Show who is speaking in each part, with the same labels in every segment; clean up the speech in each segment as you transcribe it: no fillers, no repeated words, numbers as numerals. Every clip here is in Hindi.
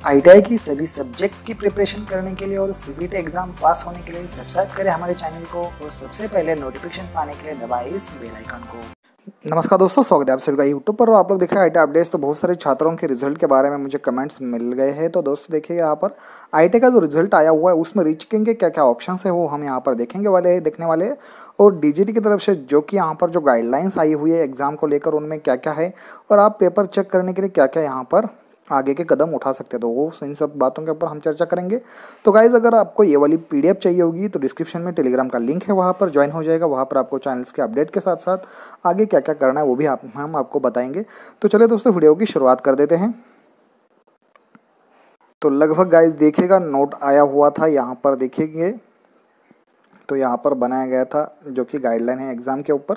Speaker 1: आईटीआई की सभी सब्जेक्ट की प्रिपरेशन करने के लिए और सीबीटी एग्जाम पास होने के लिए सब्सक्राइब करें हमारे चैनल को और सबसे पहले नोटिफिकेशन पाने के लिए दबाएं इस बेल आइकन को। नमस्कार दोस्तों, स्वागत है आप सभी का यूट्यूब पर। और आप लोग देख रहे हैं आईटीआई अपडेट्स। तो बहुत सारे छात्रों के रिजल्ट के बारे में मुझे कमेंट्स मिल गए हैं। तो दोस्तों देखिए, यहाँ पर आईटीआई का जो रिजल्ट आया हुआ है उसमें रीचेकिंग के क्या क्या ऑप्शन है वो हम यहाँ पर देखने वाले हैं। और डीजीटी की तरफ से जो कि यहाँ पर जो गाइडलाइंस आई हुई है एग्जाम को लेकर, उनमें क्या क्या है और आप पेपर चेक करने के लिए क्या क्या यहाँ पर आगे के कदम उठा सकते हैं, तो वो इन सब बातों के ऊपर हम चर्चा करेंगे। तो गाइज, अगर आपको ये वाली पीडीएफ चाहिए होगी तो डिस्क्रिप्शन में टेलीग्राम का लिंक है, वहाँ पर ज्वाइन हो जाएगा। वहाँ पर आपको चैनल्स के अपडेट के साथ साथ आगे क्या क्या करना है वो भी हम आपको बताएंगे। तो चलिए दोस्तों, वीडियो की शुरुआत कर देते हैं। तो लगभग गाइज देखिएगा, नोट आया हुआ था यहाँ पर देखिए, तो यहाँ पर बनाया गया था जो कि गाइडलाइन है एग्जाम के ऊपर।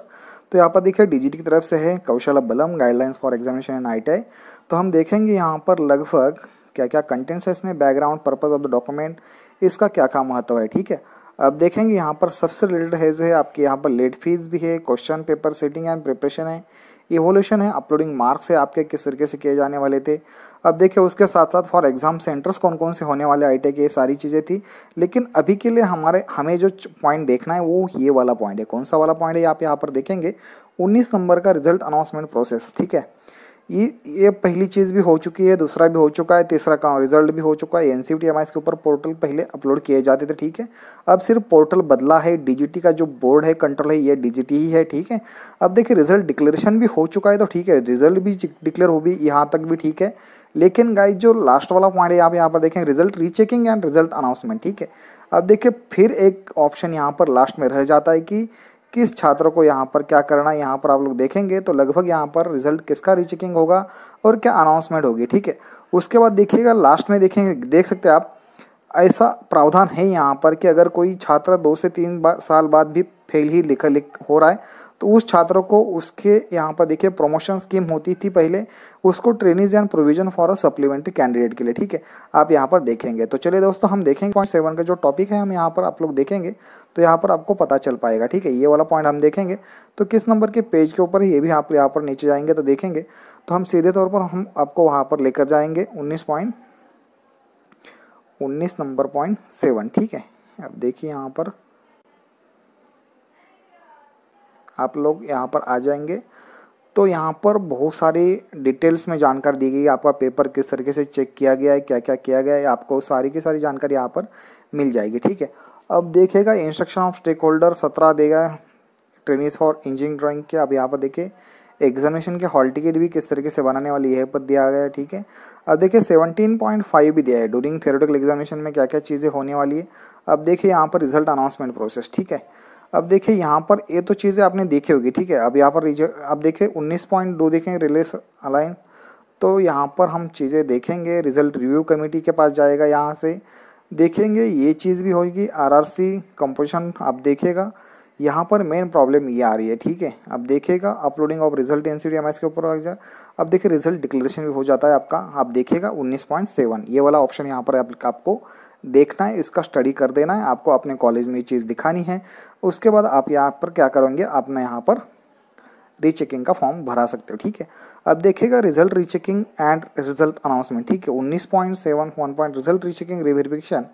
Speaker 1: तो यहाँ पर देखिए डीजीटी की तरफ से है कौशल बलम guidelines for examination in ITI. तो हम देखेंगे यहाँ पर लगभग क्या क्या कंटेंट्स है इसमें, background, purpose of the document, इसका क्या क्या महत्व है। ठीक है, अब देखेंगे यहाँ पर सबसे रिलेटेड है आपके यहाँ पर लेट फीस भी है, question paper setting and preparation है, इवोल्यूशन है, अपलोडिंग मार्क्स है आपके किस तरीके से किए जाने वाले थे। अब देखिए उसके साथ साथ फॉर एग्जाम सेंटर्स कौन कौन से होने वाले आईटीआई की, ये सारी चीज़ें थी। लेकिन अभी के लिए हमें जो पॉइंट देखना है वो ये वाला पॉइंट है। कौन सा वाला पॉइंट है आप यहाँ पर देखेंगे, 19 नंबर का रिजल्ट अनाउंसमेंट प्रोसेस। ठीक है, ये पहली चीज़ भी हो चुकी है, दूसरा भी हो चुका है, तीसरा का रिजल्ट भी हो चुका है। एनसीवीटी के ऊपर पोर्टल पहले अपलोड किए जाते थे। ठीक है, अब सिर्फ पोर्टल बदला है, डीजीटी का जो बोर्ड है, कंट्रोल है, ये डीजीटी ही है। ठीक है, अब देखिए रिजल्ट डिक्लेरेशन भी हो चुका है, तो ठीक है, रिजल्ट भी डिक्लेयर हो भी, यहाँ तक भी ठीक है। लेकिन गाइज जो लास्ट वाला पॉइंट है आप यहाँ पर देखें, result rechecking and result announcement. ठीक है, अब देखिए फिर एक ऑप्शन यहाँ पर लास्ट में रह जाता है कि किस छात्र को यहाँ पर क्या करना है। यहाँ पर आप लोग देखेंगे तो लगभग यहाँ पर रिजल्ट किसका रीचेकिंग होगा और क्या अनाउंसमेंट होगी। ठीक है, उसके बाद देखिएगा लास्ट में देखेंगे, देख सकते हैं आप, ऐसा प्रावधान है यहाँ पर कि अगर कोई छात्र 2 से 3 साल बाद भी फेल ही हो रहा है तो उस छात्र को उसके यहाँ पर देखिए प्रमोशन स्कीम होती थी पहले, उसको training and provision for a supplementary candidate के लिए। ठीक है, आप यहाँ पर देखेंगे। तो चलिए दोस्तों, हम देखेंगे पॉइंट 7 का जो टॉपिक है, हम यहाँ पर आप लोग देखेंगे तो यहाँ पर आपको पता चल पाएगा। ठीक है, ये वाला पॉइंट हम देखेंगे तो किस नंबर के पेज के ऊपर है ये भी आप यहाँ पर नीचे जाएंगे तो देखेंगे। तो हम सीधे तौर पर हम आपको वहाँ पर लेकर जाएंगे 19 नंबर पॉइंट 7। ठीक है, अब देखिए यहाँ पर आप लोग यहाँ पर आ जाएंगे तो यहाँ पर बहुत सारी डिटेल्स में जानकारी दी गई है। आपका पेपर किस तरीके से चेक किया गया है, क्या क्या किया गया है, आपको सारी की सारी जानकारी यहाँ पर मिल जाएगी। ठीक है, अब देखिएगा इंस्ट्रक्शन ऑफ स्टेक होल्डर 17 देगा, ट्रेनिंग्स फॉर इंजीनियरिंग ड्राइंग के। अब यहाँ पर देखिए एग्जामिनेशन के हॉल टिकट भी किस तरीके से बनाने वाली है पर दिया गया है। ठीक है, अब देखिए 17.5 भी दिया है, ड्यूरिंग थ्योरेटिकल एग्जामिनेशन में क्या क्या चीज़ें होने वाली है। अब देखिए यहाँ पर रिजल्ट अनाउंसमेंट प्रोसेस। ठीक है, अब देखिए यहाँ पर ये तो चीज़ें आपने देखी होगी। ठीक है, अब यहाँ पर अब देखिए 19.2 देखेंगे रिलेस अलाइन। तो यहाँ पर हम चीज़ें देखेंगे, रिजल्ट रिव्यू कमेटी के पास जाएगा, यहाँ से देखेंगे ये चीज़ भी होगी। आरआरसी कंपोजिशन आप देखिएगा, यहाँ पर मेन प्रॉब्लम ये आ रही है। ठीक है, अब देखिएगा अपलोडिंग ऑफ रिजल्ट एनसीवीटी के ऊपर आ जाए। अब देखिए रिजल्ट डिक्लेरेशन भी हो जाता है आपका, आप देखिएगा 19.7 ये वाला ऑप्शन यहाँ पर आपको देखना है, इसका स्टडी कर देना है, आपको अपने कॉलेज में ये चीज़ दिखानी है। उसके बाद आप यहाँ पर क्या करेंगे, आपने यहाँ पर रीचेकिंग का फॉर्म भरा सकते हो। ठीक है, अब देखिएगा result rechecking and result announcement. ठीक है, 19.7 1 point result rechecking reverification,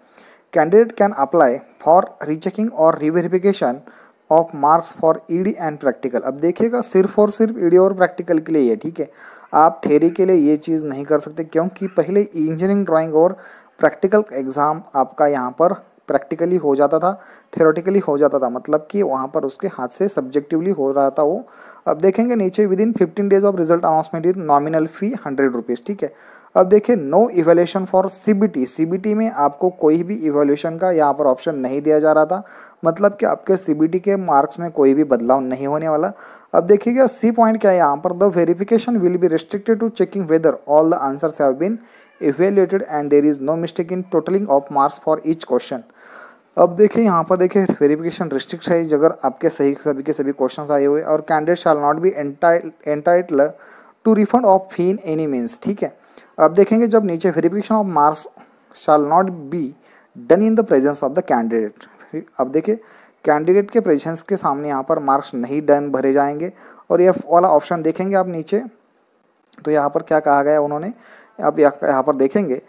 Speaker 1: candidate can apply for rechecking और reverification of marks for ED and practical. अब देखिएगा सिर्फ और सिर्फ ईडी और प्रैक्टिकल के लिए है। ठीक है, आप थ्योरी के लिए ये चीज़ नहीं कर सकते, क्योंकि पहले इंजीनियरिंग ड्राइंग और प्रैक्टिकल एग्ज़ाम आपका यहाँ पर प्रैक्टिकली हो जाता था, थ्योरेटिकली हो जाता था, मतलब कि वहाँ पर उसके हाथ से सब्जेक्टिवली हो रहा था वो। अब देखेंगे नीचे within 15 days of result announcement with nominal fee 100 rupees. ठीक है, अब देखिए no evaluation for CBT. CBT में आपको कोई भी इवैल्यूएशन का यहाँ पर ऑप्शन नहीं दिया जा रहा था, मतलब कि आपके सीबीटी के मार्क्स में कोई भी बदलाव नहीं होने वाला। अब देखिएगा सी पॉइंट क्या है यहाँ पर, the verification will be restricted to checking whether all the answers have been evaluated and there is no mistake in totaling of marks for each question। अब देखिए यहाँ पर देखिए वेरिफिकेशन रिस्ट्रिक्ट है अगर आपके सभी के सभी क्वेश्चंस आए हुए, और candidate shall not be entitled to refund of fee in any means. ठीक है, अब देखेंगे जब नीचे verification of marks shall not be done in the presence of the candidate. अब देखिए कैंडिडेट के प्रेजेंस के सामने यहाँ पर मार्क्स नहीं डन भरे जाएंगे। और ये वाला ऑप्शन देखेंगे आप नीचे, तो यहाँ पर क्या कहा गया उन्होंने, आप यहाँ पर देखेंगे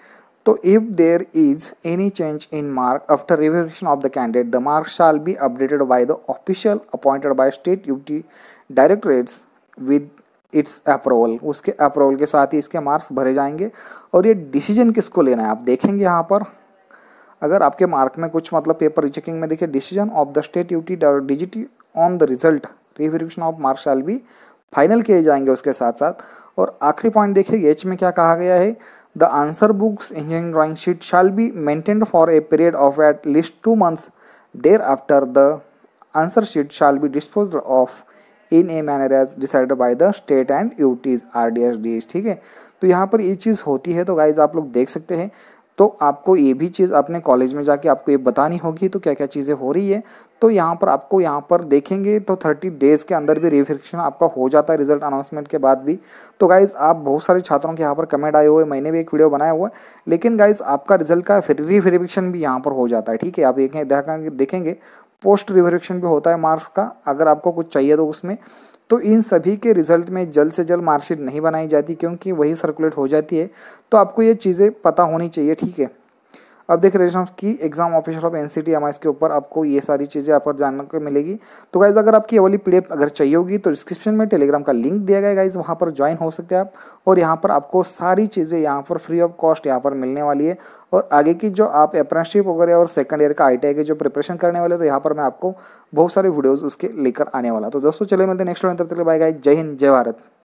Speaker 1: तो if there is any change in mark after reverification of the candidate the mark shall be updated by the official appointed by state UT directorates with its approval. उसके अप्रूवल के साथ ही इसके मार्क्स भरे जाएंगे। और ये डिसीजन किसको लेना है आप देखेंगे यहाँ पर, अगर आपके मार्क में कुछ मतलब पेपर रीचेकिंग में देखिए decision of the state UT DGT on the result reverification of marks shall be final किए जाएंगे उसके साथ साथ। और आखिरी पॉइंट देखिए एच में क्या कहा गया है, the answer books engineering drawing sheet shall be maintained for a period of at least 2 months thereafter the answer sheet shall be disposed of in a manner as decided by the state and UTs RDSDs। ठीक है, तो यहाँ पर ये चीज़ होती है। तो गाइज आप लोग देख सकते हैं, तो आपको ये भी चीज़ अपने कॉलेज में जाके आपको ये बतानी होगी तो क्या क्या चीज़ें हो रही है। तो यहाँ पर आपको यहाँ पर देखेंगे तो 30 डेज़ के अंदर भी रिवेरिफिकेशन आपका हो जाता है रिजल्ट अनाउंसमेंट के बाद भी। तो गाइज़ आप बहुत सारे छात्रों के यहाँ पर कमेंट आए हुए, मैंने भी एक वीडियो बनाया हुआ है, लेकिन गाइज़ आपका रिजल्ट का रिवेरिफिकेशन भी यहाँ पर हो जाता है। ठीक है, आप देखेंगे पोस्ट रिवेरिफिकेशन भी होता है मार्क्स का, अगर आपको कुछ चाहिए तो उसमें। तो इन सभी के रिजल्ट में जल्द से जल्द मार्कशीट नहीं बनाई जाती क्योंकि वही सर्कुलेट हो जाती है। तो आपको ये चीज़ें पता होनी चाहिए। ठीक है, अब देख रहे हैं कि एग्जाम ऑफिशियल ऑफ NCT/MIS के ऊपर आपको ये सारी चीज़ें आप पर जानने को मिलेगी। तो गाइज अगर आपकी ये वाली PDF अगर चाहिए होगी तो डिस्क्रिप्शन में टेलीग्राम का लिंक दिया गया है गाइज, वहाँ पर ज्वाइन हो सकते हैं आप। और यहाँ पर आपको सारी चीज़ें यहाँ पर फ्री ऑफ कॉस्ट यहाँ पर मिलने वाली है। और आगे की जो आप अप्रेंटिसशिप वगैरह और सेकंड ईयर का ITI की जो प्रिपरेशन करने वाले, तो यहाँ पर मैं आपको बहुत सारे वीडियोज़ उसके लेकर आने वाला। तो दोस्तों चले मिलते हैं नेक्स्ट वीडियो में, तब तक बाय गाइज, जय हिंद जय भारत।